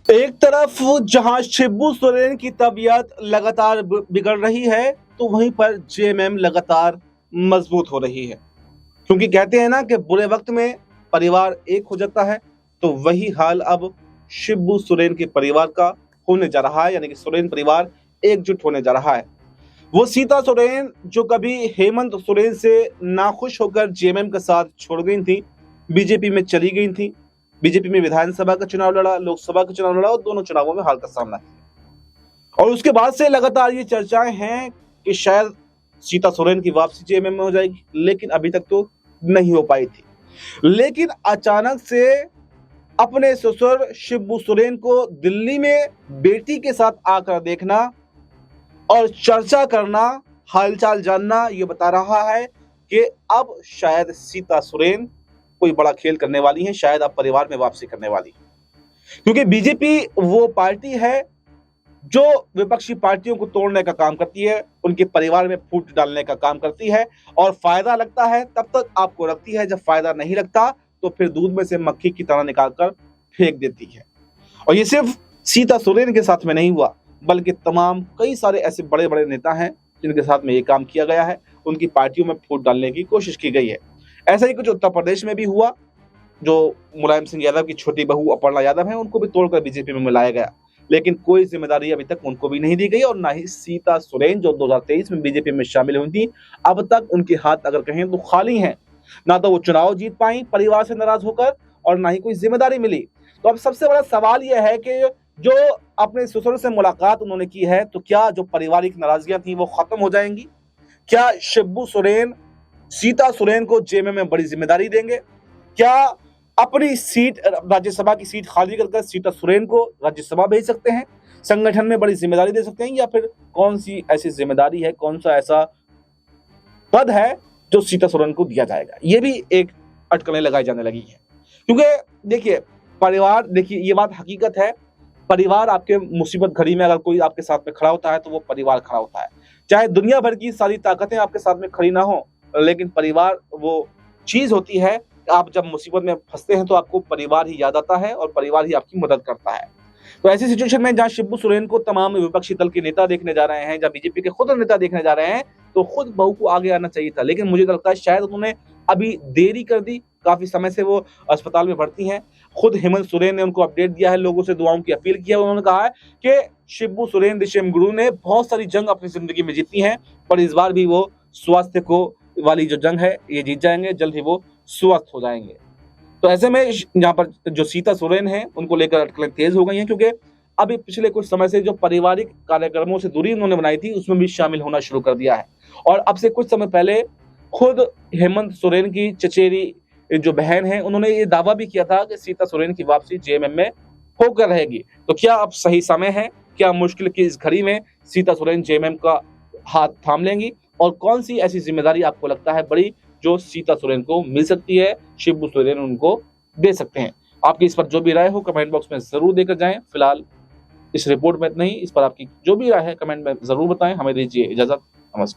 एक तरफ जहां शिबू सोरेन की तबीयत लगातार बिगड़ रही है, तो वहीं पर जेएमएम लगातार मजबूत हो रही है। क्योंकि कहते हैं ना कि बुरे वक्त में परिवार एक हो जाता है, तो वही हाल अब शिबू सोरेन के परिवार का होने जा रहा है। यानी कि सोरेन परिवार एकजुट होने जा रहा है। वो सीता सोरेन जो कभी हेमंत सोरेन से नाखुश होकर जेएमएम का साथ छोड़ गई थी, बीजेपी में चली गई थी, बीजेपी में विधानसभा का चुनाव लड़ा, लोकसभा का चुनाव लड़ा और दोनों चुनावों में हार का सामना किया। और उसके बाद से लगातार ये चर्चाएं हैं कि शायद सीता सोरेन की वापसी जेएमएम में हो जाएगी, लेकिन अभी तक तो नहीं हो पाई थी। लेकिन अचानक से अपने ससुर शिबू सोरेन को दिल्ली में बेटी के साथ आकर देखना और चर्चा करना, हालचाल जानना, ये बता रहा है कि अब शायद सीता सोरेन कोई बड़ा खेल करने वाली है, शायद अब परिवार में वापसी करने वाली है। क्योंकि बीजेपी वो पार्टी है जो विपक्षी पार्टियों को तोड़ने का काम करती है, उनके परिवार में फूट डालने का काम करती है, और फायदा लगता है तब तक आपको रखती है, जब फायदा नहीं लगता तो फिर दूध में से मक्खी की तरह निकालकर फेंक देती है। और ये सिर्फ सीता सोरेन के साथ में नहीं हुआ, बल्कि तमाम कई सारे ऐसे बड़े बड़े नेता हैं जिनके साथ में ये काम किया गया है, उनकी पार्टियों में फूट डालने की कोशिश की गई है। ऐसा ही कुछ उत्तर प्रदेश में भी हुआ। जो मुलायम सिंह यादव की छोटी बहू अपर्णा यादव है, उनको भी तोड़कर बीजेपी में मिलाया गया, लेकिन कोई जिम्मेदारी अभी तक उनको भी नहीं दी गई। और ना ही सीता सोरेन जो 2023 में बीजेपी में शामिल हुई थी, अब तक उनके हाथ अगर कहें तो खाली हैं। ना तो वो चुनाव जीत पाई परिवार से नाराज होकर, और ना ही कोई जिम्मेदारी मिली। तो अब सबसे बड़ा सवाल यह है कि जो अपने ससुर से मुलाकात उन्होंने की है, तो क्या जो पारिवारिक नाराजगियां थी वो खत्म हो जाएंगी? क्या शिबू सोरेन सीता सोरेन को जेएमएम में बड़ी जिम्मेदारी देंगे? क्या अपनी सीट, राज्यसभा की सीट खाली कर सीता सोरेन को राज्यसभा भेज सकते हैं, संगठन में बड़ी जिम्मेदारी दे सकते हैं? या फिर कौन सी ऐसी जिम्मेदारी है, कौन सा ऐसा पद है जो सीता सोरेन को दिया जाएगा? ये भी एक अटकलें लगाई जाने लगी है। क्योंकि देखिए, परिवार, देखिए ये बात हकीकत है, परिवार आपके मुसीबत घड़ी में अगर कोई आपके साथ में खड़ा होता है तो वो परिवार खड़ा होता है। चाहे दुनिया भर की सारी ताकतें आपके साथ में खड़ी ना हो, लेकिन परिवार वो चीज होती है, आप जब मुसीबत में फंसते हैं तो आपको परिवार ही याद आता है और परिवार ही आपकी मदद करता है। तो ऐसी सिचुएशन में जहां शिबू सोरेन को तमाम विपक्षी दल के नेता देखने जा रहे हैं, जहां बीजेपी के खुद नेता देखने जा रहे हैं, तो खुद बहू को आगे आना चाहिए था। लेकिन मुझे लगता है शायद उन्होंने अभी देरी कर दी। काफी समय से वो अस्पताल में भर्ती हैं। खुद हेमंत सोरेन ने उनको अपडेट दिया है, लोगों से दुआओं की अपील की है। उन्होंने कहा है कि शिबू सोरेन ऋषिम गुरु ने बहुत सारी जंग अपनी जिंदगी में जीती हैं, पर इस बार भी वो स्वास्थ्य को वाली जो जंग है ये जीत जाएंगे, जल्द ही वो स्वस्थ हो जाएंगे। तो ऐसे में यहाँ पर जो सीता सोरेन है उनको लेकर अटकलें तेज हो गई हैं, क्योंकि अभी पिछले कुछ समय से जो पारिवारिक कार्यक्रमों से दूरी उन्होंने बनाई थी उसमें भी शामिल होना शुरू कर दिया है। और अब से कुछ समय पहले खुद हेमंत सोरेन की चचेरी जो बहन है, उन्होंने ये दावा भी किया था कि सीता सोरेन की वापसी जेएमएम में होकर रहेगी। तो क्या अब सही समय है? क्या मुश्किल की इस घड़ी में सीता सोरेन जेएमएम का हाथ थाम लेंगी? और कौन सी ऐसी जिम्मेदारी आपको लगता है बड़ी जो सीता सोरेन को मिल सकती है, शिबू सोरेन उनको दे सकते हैं? आपकी इस पर जो भी राय हो कमेंट बॉक्स में जरूर देकर जाएं। फिलहाल इस रिपोर्ट में इतना ही। इस पर आपकी जो भी राय है कमेंट में जरूर बताएं। हमें दीजिए इजाजत। नमस्कार।